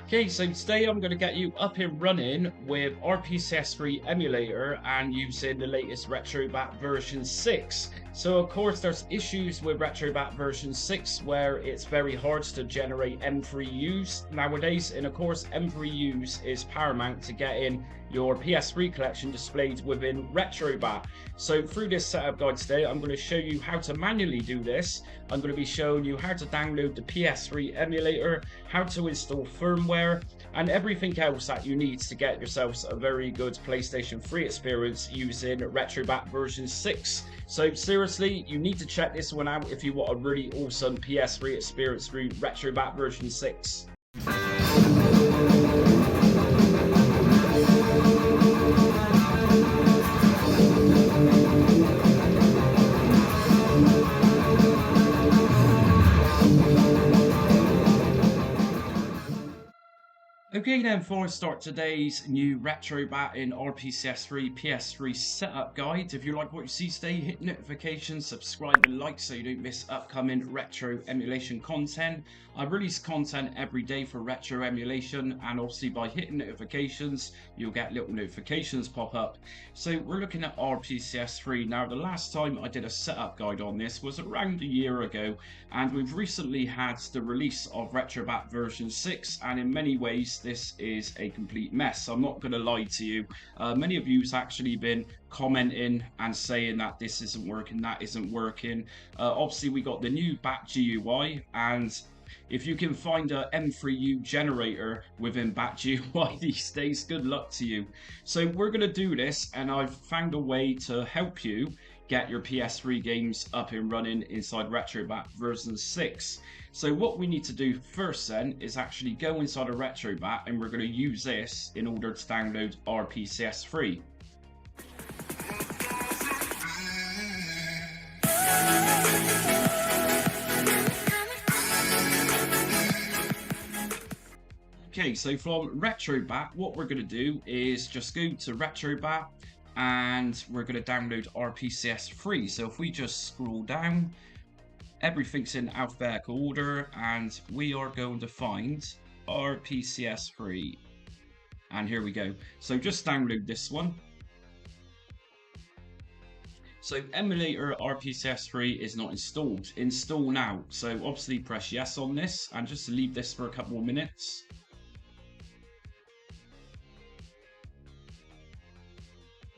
Okay, so today I'm going to get you up and running with RPCS3 Emulator and using the latest Retrobat version 6. So of course there's issues with Retrobat version 6 where it's very hard to generate M3Us nowadays, and of course M3Us is paramount to getting your PS3 collection displayed within Retrobat. So through this setup guide today, I'm going to show you how to manually do this. I'm going to be showing you how to download the PS3 emulator, how to install firmware, and everything else that you need to get yourselves a very good PlayStation 3 experience using Retrobat version 6. So seriously, you need to check this one out if you want a really awesome PS3 experience through Retrobat version 6. Okay then, before I start today's new Retrobat in RPCS3 PS3 setup guide, if you like what you see today, hit notifications, subscribe and like so you don't miss upcoming retro emulation content. I release content every day for retro emulation, and obviously by hitting notifications you'll get little notifications pop up. So we're looking at RPCS3. Now the last time I did a setup guide on this was around a year ago, and we've recently had the release of Retrobat version 6, and in many ways this is a complete mess. I'm not going to lie to you. Many of you's actually been commenting and saying that this isn't working, that isn't working. Obviously we got the new BAT GUI, and if you can find a M3U generator within BAT GUI these days, good luck to you. So we're going to do this, and I've found a way to help you get your PS3 games up and running inside Retrobat version 6. So what we need to do first then is actually go inside a Retrobat, and we're going to use this in order to download RPCS3. Okay, so from Retrobat, what we're going to do is just go to Retrobat, and we're going to download RPCS3. So if we just scroll down, everything's in alphabetical order, and we are going to find RPCS3. And here we go. So just download this one. So emulator RPCS3 is not installed. Install now. So obviously press yes on this, and just leave this for a couple of minutes.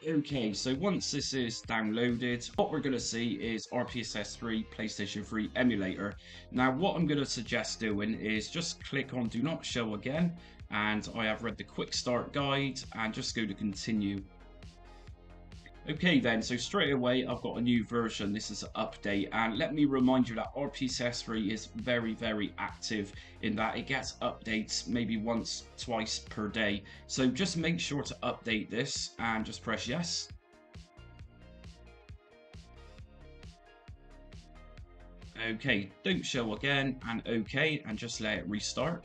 Okay, so once this is downloaded, what we're going to see is RPCS3 PlayStation 3 Emulator. Now what I'm going to suggest doing is just click on Do Not Show Again, and I have read the quick start guide, and just go to continue. Okay then, so straight away I've got a new version. This is an update, and let me remind you that RPCS3 is very active in that it gets updates maybe once, twice per day. So just make sure to update this and just press yes. Okay, don't show again, and okay, and just let it restart.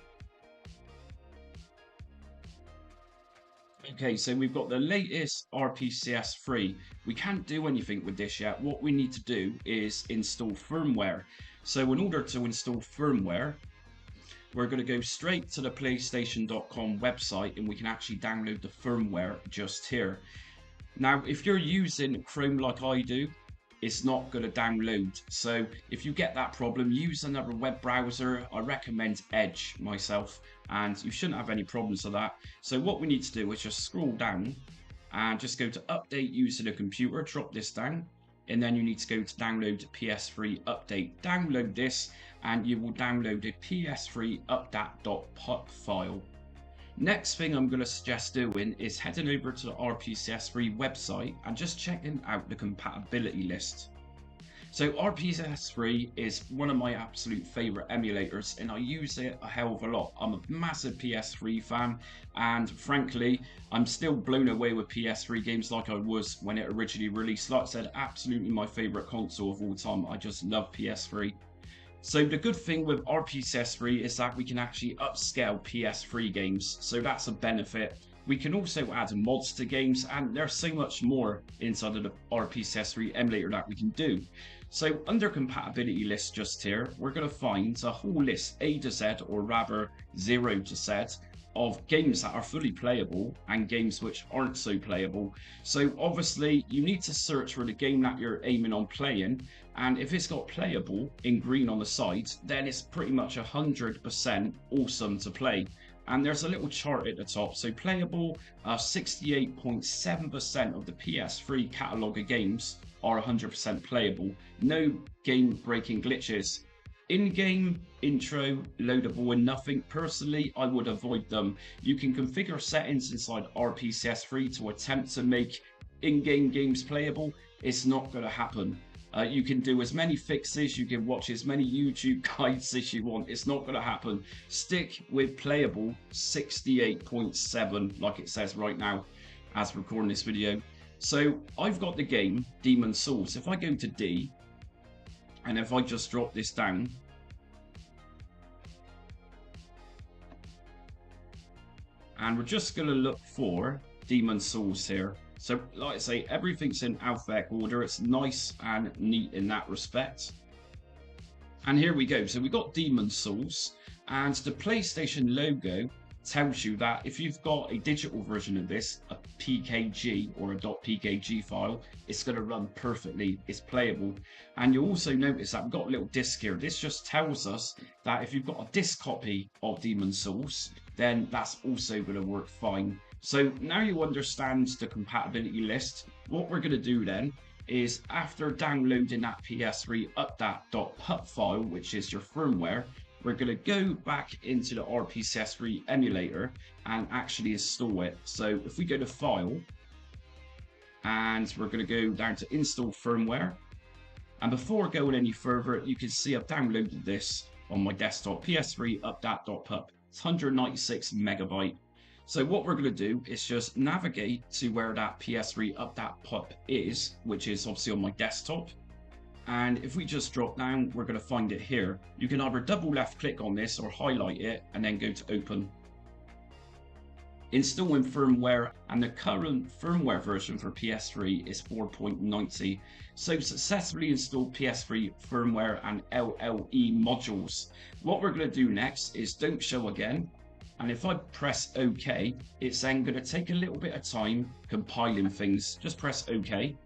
Okay, so we've got the latest RPCS3. We can't do anything with this yet. What we need to do is install firmware. So in order to install firmware, we're going to go straight to the PlayStation.com website, and we can actually download the firmware just here. Now, if you're using Chrome like I do, it's not going to download. So if you get that problem, use another web browser. I recommend Edge myself, and you shouldn't have any problems with that. So what we need to do is just scroll down and just go to update using a computer, drop this down, and then you need to go to download PS3 update. Download this, and you will download a PS3 update.pub file. Next thing I'm going to suggest doing is heading over to the RPCS3 website and just checking out the compatibility list. So RPCS3 is one of my absolute favourite emulators, and I use it a hell of a lot. I'm a massive PS3 fan, and frankly I'm still blown away with PS3 games like I was when it originally released. Like I said, absolutely my favourite console of all time. I just love PS3. So the good thing with RPCS3 is that we can actually upscale PS3 games, so that's a benefit. We can also add mods to games, and there's so much more inside of the RPCS3 emulator that we can do. So under compatibility list just here, we're going to find a whole list A to Z, or rather 0 to Z, of games that are fully playable and games which aren't so playable. So obviously you need to search for the game that you're aiming on playing, and if it's got playable in green on the side, then it's pretty much 100% awesome to play. And there's a little chart at the top. So playable, 68.7% of the PS3 catalogue of games are 100% playable. No game-breaking glitches. In-game, intro, loadable and nothing. Personally, I would avoid them. You can configure settings inside RPCS3 to attempt to make in-game games playable. It's not going to happen. You can do as many fixes, you can watch as many YouTube guides as you want. It's not going to happen. Stick with playable 68.7 like it says right now as recording this video. So I've got the game Demon's Souls. If I go to D and if I just drop this down, and we're just going to look for Demon's Souls here. So like I say, everything's in alphabetical order. It's nice and neat in that respect. And here we go. So we got Demon's Souls, and the PlayStation logo tells you that if you've got a digital version of this, a PKG or a .pkg file, it's going to run perfectly. It's playable. And you'll also notice that we've got a little disc here. This just tells us that if you've got a disc copy of Demon's Souls, then that's also going to work fine. So now you understand the compatibility list. What we're going to do then is, after downloading that PS3 updat.pub file, which is your firmware, we're going to go back into the RPCS3 emulator and actually install it. So if we go to File, and we're going to go down to Install Firmware, and before going any further, you can see I've downloaded this on my desktop, PS3 updat.pub. It's 196 megabyte. So what we're going to do is just navigate to where that PS3 updat.pub is, which is obviously on my desktop. And if we just drop down, we're going to find it here. You can either double left click on this or highlight it and then go to open. Installing firmware, and the current firmware version for PS3 is 4.90. So successfully installed PS3 firmware and LLE modules. What we're going to do next is don't show again. And if I press OK, it's then going to take a little bit of time compiling things. Just press OK.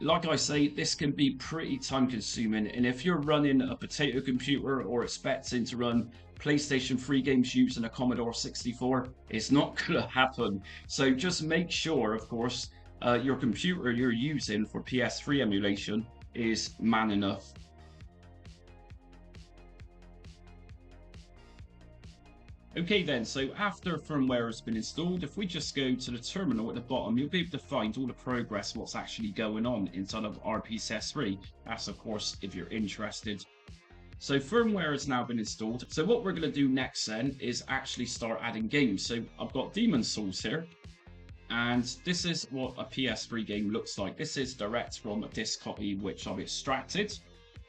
Like I say, this can be pretty time consuming, and if you're running a potato computer or expecting to run PlayStation 3 games using a Commodore 64, it's not going to happen. So just make sure, of course, your computer you're using for PS3 emulation is man enough. Okay then, so after firmware has been installed, if we just go to the terminal at the bottom, you'll be able to find all the progress, what's actually going on inside of RPCS3. That's of course if you're interested. So firmware has now been installed. So what we're going to do next then is actually start adding games. So I've got Demon's Souls here, and this is what a PS3 game looks like. This is direct from a disc copy which I've extracted.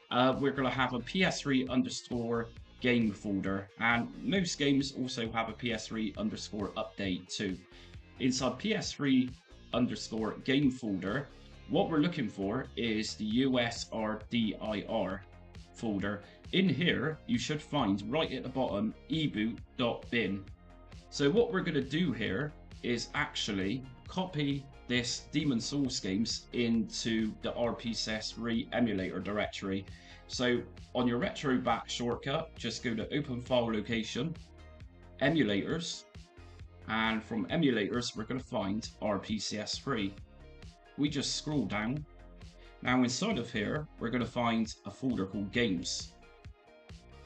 We're going to have a PS3 underscore game folder, and most games also have a PS3 underscore update too. Inside PS3 underscore game folder, what we're looking for is the USRDIR folder. In here, you should find right at the bottom eboot.bin. So what we're going to do here is actually copy this Demon's Souls games into the RPCS3 emulator directory. So on your Retrobat shortcut, just go to Open File Location, Emulators, and from Emulators we're going to find RPCS3. We just scroll down. Now inside of here we're going to find a folder called Games,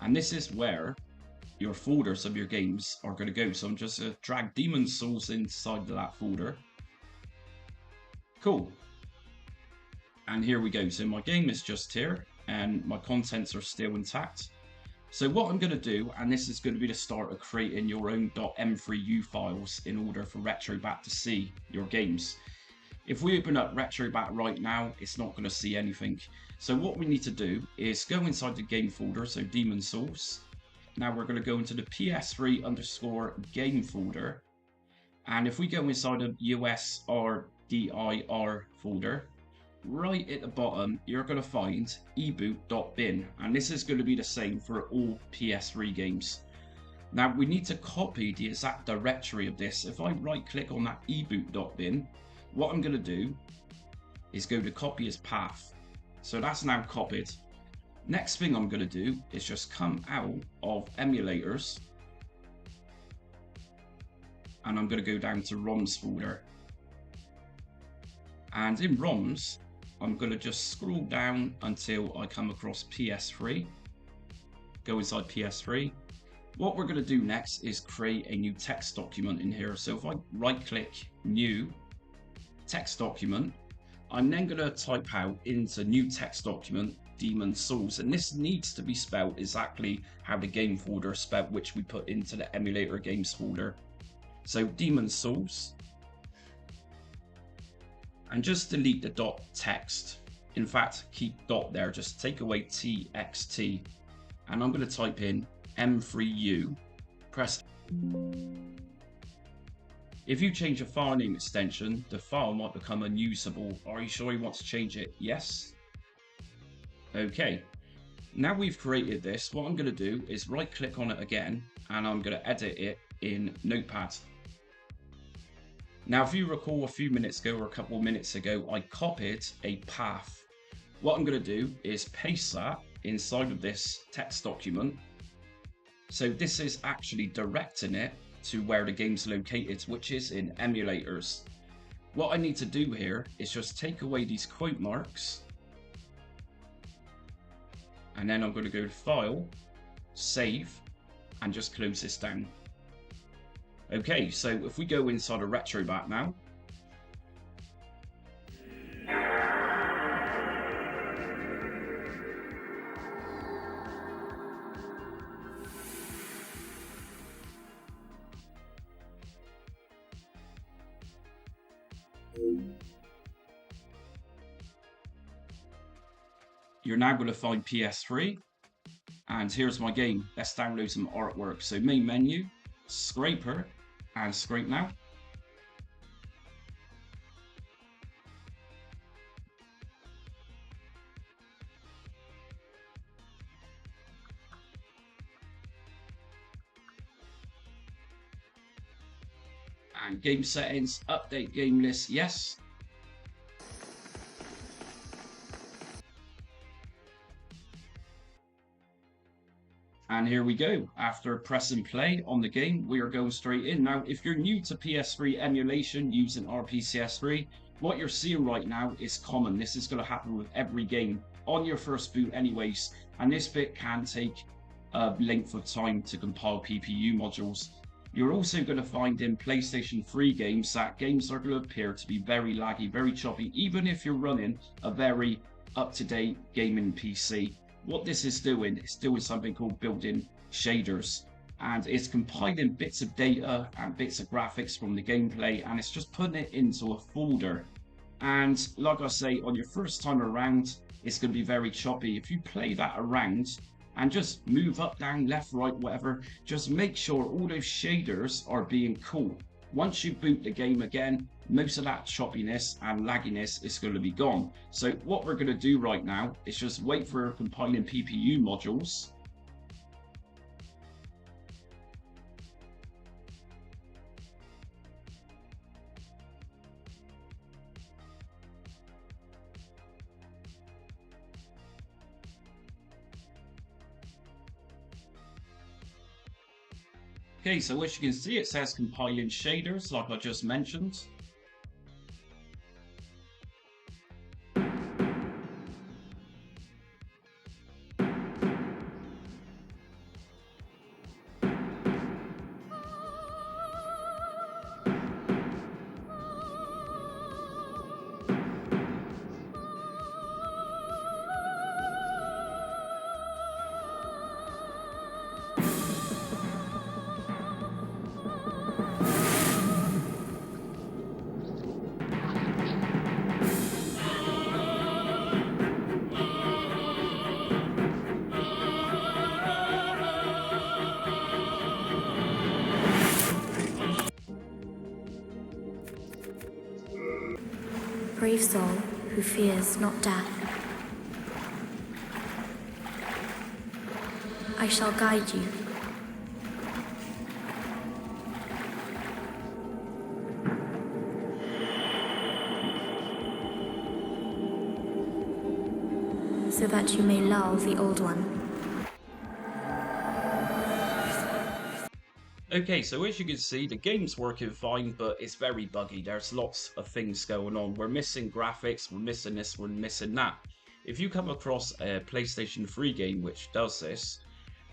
and this is where your folders of your games are going to go. So I'm just going to drag Demon's Souls inside of that folder. Cool. And here we go. So my game is just here, and my contents are still intact. So what I'm going to do, and this is going to be the start of creating your own .m3u files in order for Retrobat to see your games. If we open up Retrobat right now, it's not going to see anything. So what we need to do is go inside the game folder, so Demon's Souls. Now we're going to go into the PS3 underscore game folder. And if we go inside the USRDIR folder, right at the bottom, you're going to find eboot.bin, and this is going to be the same for all PS3 games. Now we need to copy the exact directory of this. If I right click on that eboot.bin, what I'm going to do is go to copy as path. So that's now copied. Next thing I'm going to do is just come out of emulators, and I'm going to go down to ROMs folder. And in ROMs, I'm going to just scroll down until I come across PS3. Go inside PS3. What we're going to do next is create a new text document in here. So if I right click new text document, I'm then going to type out into new text document Demon Souls, and this needs to be spelled exactly how the game folder is spelled, which we put into the emulator games folder. So Demon Souls, and just delete the dot text. In fact, keep dot there, just take away txt, and I'm going to type in M3U, press. If you change a file name extension, the file might become unusable. Are you sure you want to change it? Yes. Okay. Now we've created this, what I'm going to do is right click on it again, and I'm going to edit it in Notepad. Now, if you recall a few minutes ago or a couple of minutes ago, I copied a path. What I'm going to do is paste that inside of this text document. So this is actually directing it to where the game's located, which is in emulators. What I need to do here is just take away these quote marks, and then I'm going to go to File, Save, and just close this down. Okay, so if we go inside a Retrobat now, you're now going to find PS3, and here's my game. Let's download some artwork. So main menu, scraper, and scrape now. And game settings, update game list, yes. And here we go. After pressing play on the game, we are going straight in. Now, if you're new to PS3 emulation using RPCS3, what you're seeing right now is common. This is going to happen with every game on your first boot anyways. And this bit can take a length of time to compile PPU modules. You're also going to find in PlayStation 3 games that games are going to appear to be very laggy, very choppy, even if you're running a very up-to-date gaming PC. What this is doing something called building shaders, and it's compiling bits of data and bits of graphics from the gameplay, and it's just putting it into a folder. And like I say, on your first time around, it's going to be very choppy. If you play that around and just move up, down, left, right, whatever, just make sure all those shaders are being cool. Once you boot the game again, most of that choppiness and lagginess is going to be gone. So what we're going to do right now is just wait for compiling PPU modules. Okay, so as you can see, it says compiling shaders, like I just mentioned. Brave soul who fears not death. I shall guide you. So that you may lull the old one. Okay, so as you can see, the game's working fine, but it's very buggy. There's lots of things going on. We're missing graphics, we're missing this, we're missing that. If you come across a PlayStation 3 game which does this,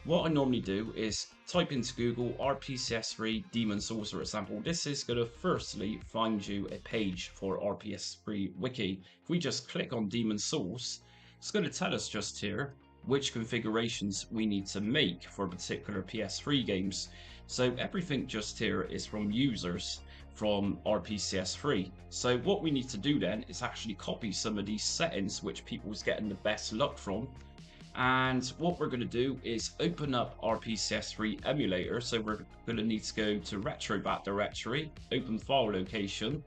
what I normally do is type into Google RPCS3 Demon Souls, for example. This is going to firstly find you a page for RPCS3 Wiki. If we just click on Demon Souls, it's going to tell us just here which configurations we need to make for particular PS3 games. So everything just here is from users from RPCS3. So what we need to do then is actually copy some of these settings which people's getting the best luck from. And what we're going to do is open up RPCS3 Emulator. So we're going to need to go to Retrobat directory, open file location.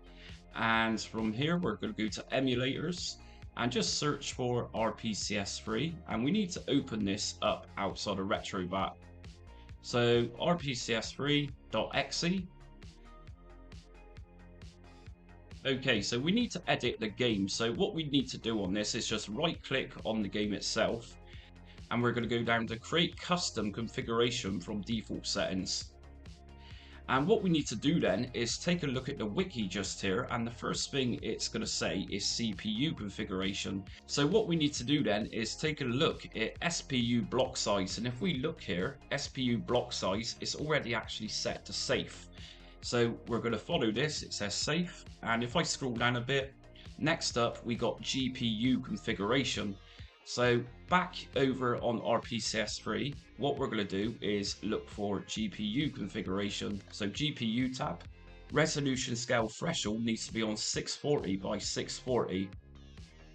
And from here, we're going to go to emulators and just search for RPCS3. And we need to open this up outside of Retrobat. So rpcs3.exe. Okay, so we need to edit the game. So what we need to do on this is just right click on the game itself. And we're going to go down to create custom configuration from default settings. And what we need to do then is take a look at the wiki just here, and the first thing it's going to say is CPU configuration. So what we need to do then is take a look at SPU block size, and if we look here, SPU block size is already actually set to safe. So we're going to follow this, it says safe, and if I scroll down a bit, next up we got GPU configuration. So back over on RPCS3, what we're going to do is look for GPU configuration. So GPU tab, resolution scale threshold needs to be on 640 by 640.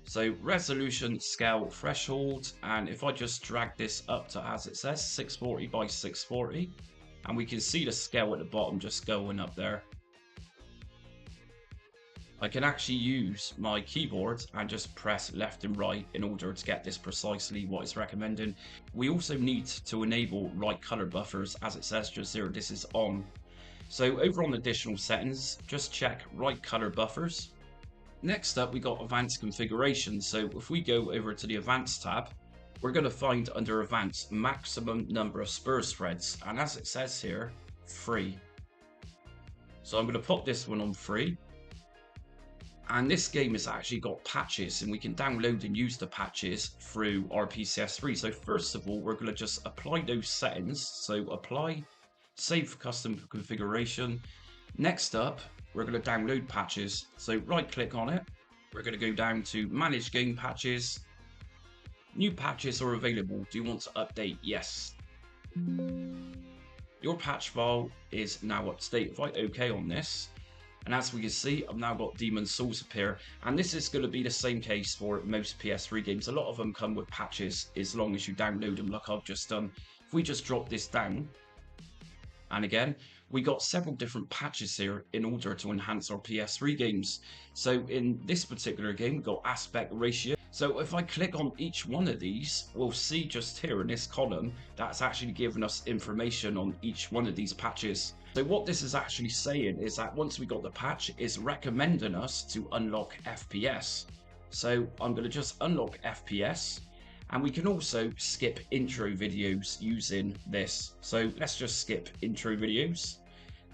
So resolution scale threshold, and if I just drag this up to as it says 640 by 640, and we can see the scale at the bottom just going up there. I can actually use my keyboard and just press left and right in order to get this precisely what it's recommending. We also need to enable right color buffers, as it says just here, this is on. So over on additional settings, just check right color buffers. Next up, we got advanced configuration. So if we go over to the advanced tab, we're going to find under advanced maximum number of spurs threads. And as it says here, 3. So I'm going to put this one on 3. And this game has actually got patches, and we can download and use the patches through RPCS3. So first of all, we're going to just apply those settings. So apply, save custom configuration. Next up, we're going to download patches. So right click on it. We're going to go down to manage game patches. New patches are available. Do you want to update? Yes. Your patch file is now up to date. If I OK on this, and as we can see, I've now got Demon Souls appear, and this is going to be the same case for most PS3 games. A lot of them come with patches as long as you download them, like I've just done. If we just drop this down, and again, we got several different patches here in order to enhance our PS3 games. So in this particular game, we've got aspect ratio. So if I click on each one of these, we'll see just here in this column, that's actually giving us information on each one of these patches. So what this is actually saying is that once we got the patch, it's recommending us to unlock FPS. So I'm going to just unlock FPS, and we can also skip intro videos using this. So let's just skip intro videos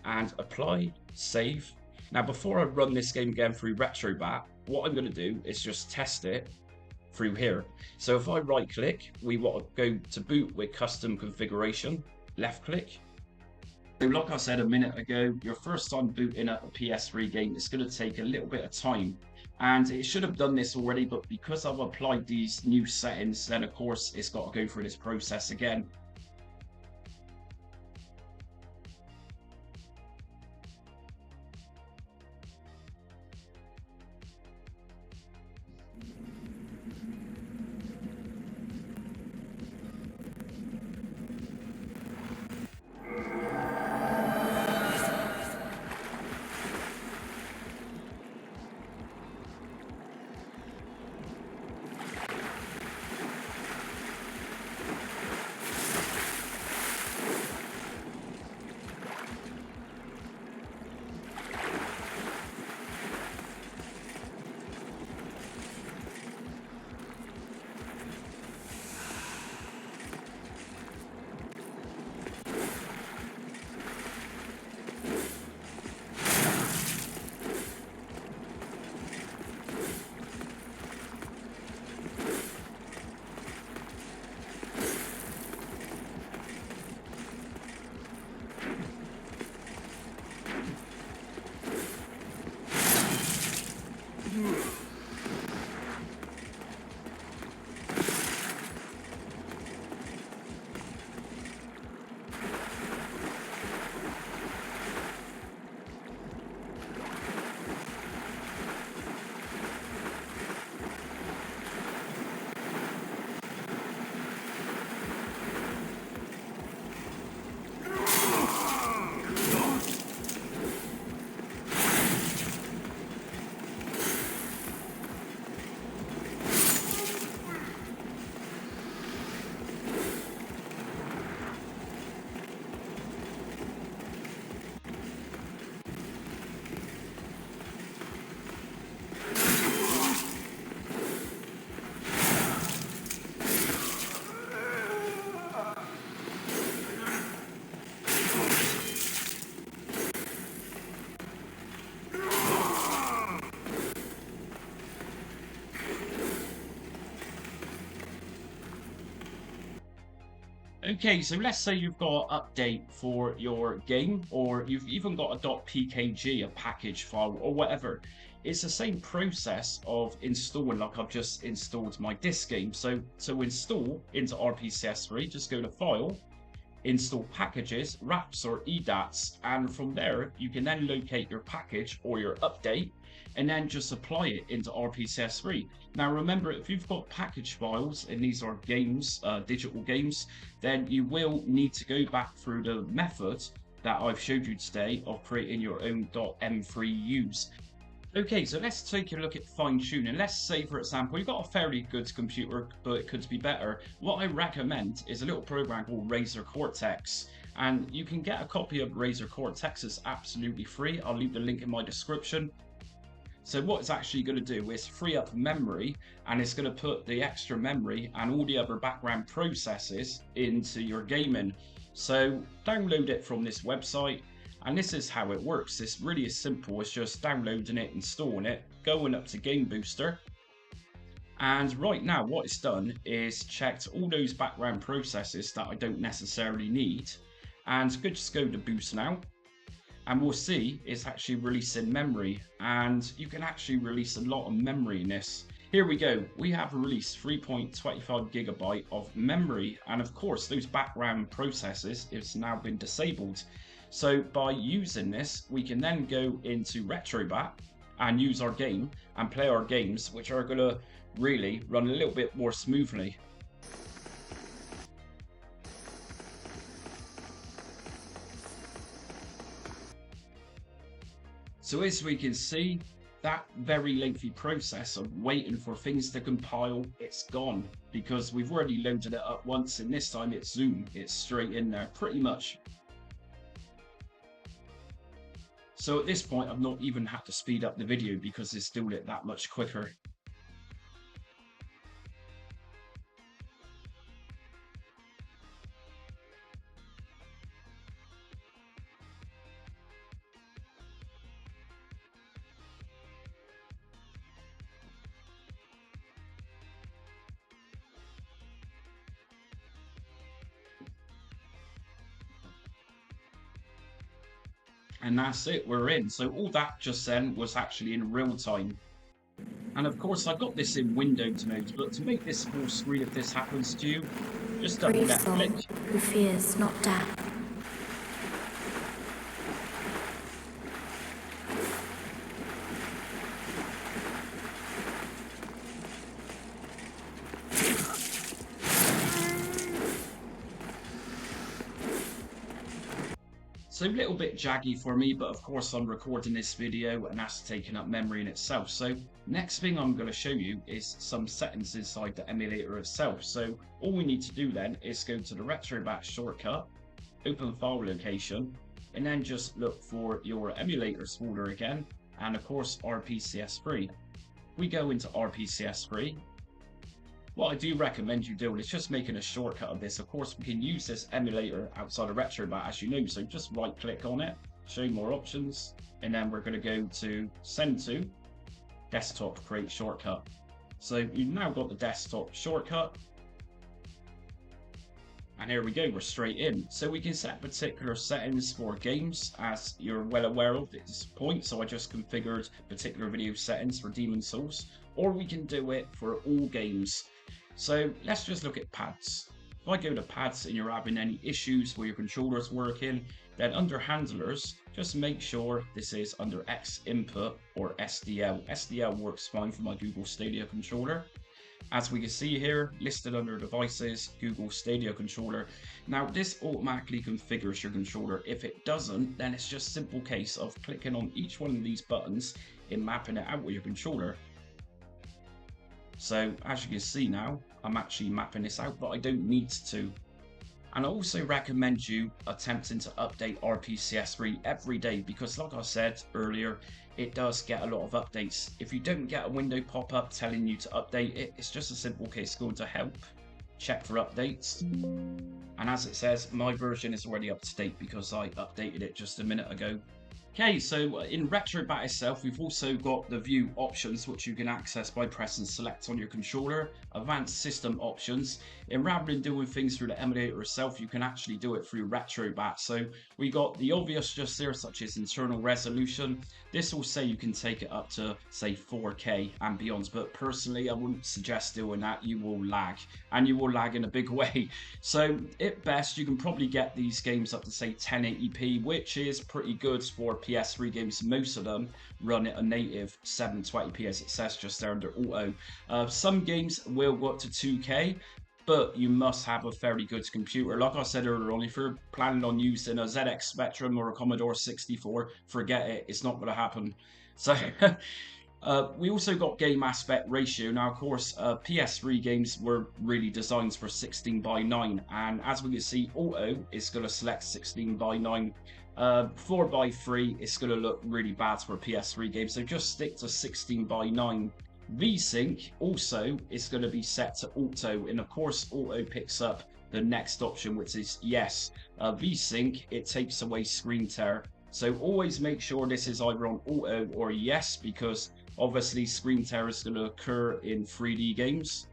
and apply, save. Now before I run this game again through Retrobat, what I'm going to do is just test it through here. So if I right click, we want to go to boot with custom configuration, left click. So like I said a minute ago, your first time booting up a PS3 game, it's going to take a little bit of time. And it should have done this already, but because I've applied these new settings, then of course it's got to go through this process again. Okay, so let's say you've got an update for your game, or you've even got a .pkg, a package file, or whatever. It's the same process of installing, like I've just installed my disk game. So to install into RPCS3, just go to File, Install Packages, RAPs or EDATs, and from there you can then locate your package or your update and then just apply it into RPCS3. Now remember, if you've got package files and these are games, digital games, then you will need to go back through the method that I've showed you today of creating your own .m3use. Okay, so let's take a look at fine-tuning. Let's say, for example, you've got a fairly good computer, but it could be better. What I recommend is a little program called Razer Cortex, and you can get a copy of Razer Cortex. It's absolutely free. I'll leave the link in my description. So what it's actually going to do is free up memory, and it's going to put the extra memory and all the other background processes into your gaming. So download it from this website. And this is how it works. It's really as simple as just downloading it, installing it, going up to Game Booster. And right now what it's done is checked all those background processes that I don't necessarily need. And could just go to Boost now. And we'll see it's actually releasing memory. And you can actually release a lot of memory in this. Here we go. We have released 3.25 gigabyte of memory. And of course, those background processes has now been disabled. So by using this, we can then go into Retrobat and use our game and play our games, which are going to really run a little bit more smoothly. So as we can see, that very lengthy process of waiting for things to compile, it's gone because we've already loaded it up once, and this time it's Zoom, it's straight in there pretty much. So at this point, I've not even had to speed up the video because it's doing it that much quicker. And that's it, we're in. So all that just then was actually in real time. And of course I got this in Windows mode, but to make this full screen if this happens to you, just double Brave left soul click. who fears not death. So a little bit jaggy for me, but of course I'm recording this video and that's taking up memory in itself. So next thing I'm going to show you is some settings inside the emulator itself. So all we need to do then is go to the Retrobat shortcut, open file location, and then just look for your emulators folder again, and of course RPCS3. We go into RPCS3. What I do recommend you doing is just making a shortcut of this. Of course, we can use this emulator outside of Retrobat, as you know, so just right click on it, show more options, and then we're going to go to send to desktop create shortcut. So you've now got the desktop shortcut, and here we go, we're straight in. So we can set particular settings for games, as you're well aware of at this point. So I just configured particular video settings for Demon's Souls, or we can do it for all games. So let's just look at pads. If I go to pads and you're having any issues where your controller's working, then under handlers, just make sure this is under X input or SDL. SDL works fine for my Google Stadia controller. As we can see here, listed under devices, Google Stadia controller. Now this automatically configures your controller. If it doesn't, then it's just a simple case of clicking on each one of these buttons and mapping it out with your controller. So as you can see now, I'm actually mapping this out, but I don't need to. And I also recommend you attempting to update RPCS3 every day, because like I said earlier, it does get a lot of updates. If you don't get a window pop up telling you to update it, it's just a simple case going to help, check for updates. And as it says, my version is already up to date because I updated it just a minute ago. Okay, so in Retrobat itself, we've also got the view options, which you can access by pressing select on your controller, advanced system options, and rather than doing things through the emulator itself, you can actually do it through Retrobat. So we got the obvious just there, such as internal resolution. This will say you can take it up to, say, 4K and beyond, but personally, I wouldn't suggest doing that. You will lag, and you will lag in a big way. So at best, you can probably get these games up to, say, 1080p, which is pretty good for PS3 games. Most of them run at a native 720p, as it says just there under auto. Some games will go up to 2K, but you must have a fairly good computer. Like I said earlier on, if you're planning on using a ZX Spectrum or a Commodore 64, forget it, it's not going to happen. So we also got game aspect ratio. Now, of course, PS3 games were really designed for 16:9, and as we can see, auto is going to select 16:9. 4:3, it's going to look really bad for a PS3 game, so just stick to 16:9. VSync also is going to be set to auto, and of course auto picks up the next option, which is yes. VSync, it takes away screen tear, so always make sure this is either on auto or yes, because obviously screen tear is going to occur in 3D games.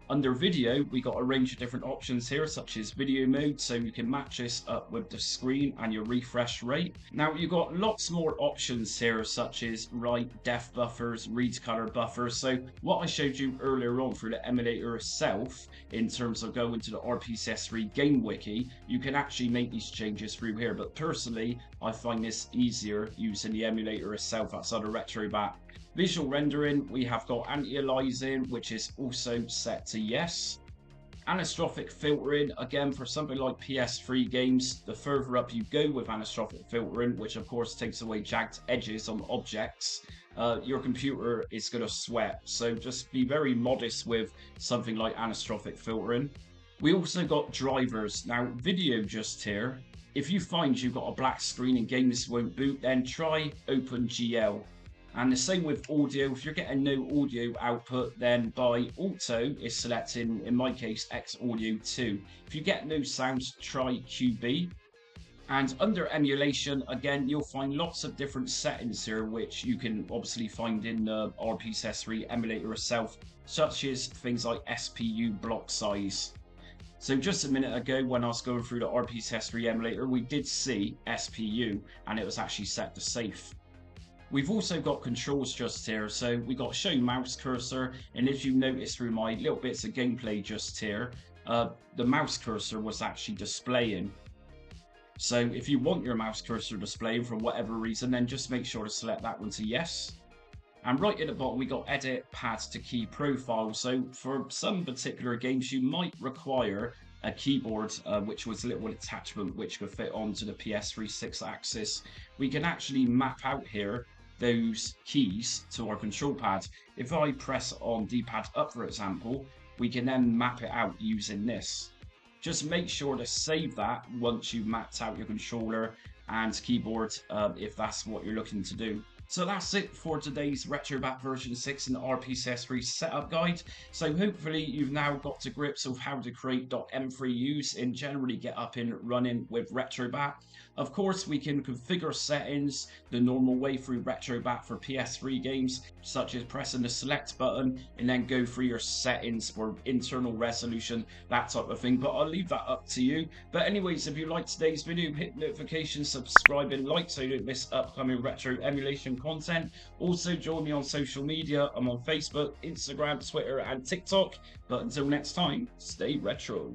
Under video, we got a range of different options here, such as video mode, so you can match this up with the screen and your refresh rate. Now, you've got lots more options here, such as write, depth buffers, read color buffers. So what I showed you earlier on through the emulator itself, in terms of going to the RPCS3 game wiki, you can actually make these changes through here. But personally, I find this easier using the emulator itself outside of Retrobat. Visual rendering, we have got anti-aliasing, which is also set to yes. Anastrophic filtering, again, for something like PS3 games, the further up you go with anastrophic filtering, which of course takes away jagged edges on objects, your computer is going to sweat. So just be very modest with something like anastrophic filtering. We also got drivers. Now, video just here. If you find you've got a black screen and games won't boot, then try OpenGL. And the same with audio. If you're getting no audio output, then by auto is selecting, in my case, X Audio 2. If you get no sounds, try QB. And under emulation, again, you'll find lots of different settings here, which you can obviously find in the RPCS3 emulator itself, such as things like SPU block size. So just a minute ago, when I was going through the RPCS3 emulator, we did see SPU, and it was actually set to safe. We've also got controls just here, so we got show mouse cursor, and if you notice through my little bits of gameplay just here, the mouse cursor was actually displaying. So if you want your mouse cursor displaying for whatever reason, then just make sure to select that one to yes. And right at the bottom, we got edit pads to key profile. So for some particular games, you might require a keyboard, which was a little attachment which could fit onto the PS3 6-axis. We can actually map out here those keys to our control pad. If I press on D-pad up, for example, we can then map it out using this. Just make sure to save that once you've mapped out your controller and keyboard, if that's what you're looking to do. So that's it for today's Retrobat version 6 and RPCS3 setup guide. So hopefully you've now got to grips of how to create .m3us and generally get up and running with Retrobat. Of course, we can configure settings the normal way through Retrobat for PS3 games, such as pressing the select button and then go through your settings for internal resolution, that type of thing. But I'll leave that up to you. But anyways, if you liked today's video, hit notifications, subscribe and like so you don't miss upcoming retro emulation content. Also join me on social media. I'm on Facebook, Instagram, Twitter and TikTok. But until next time, stay retro.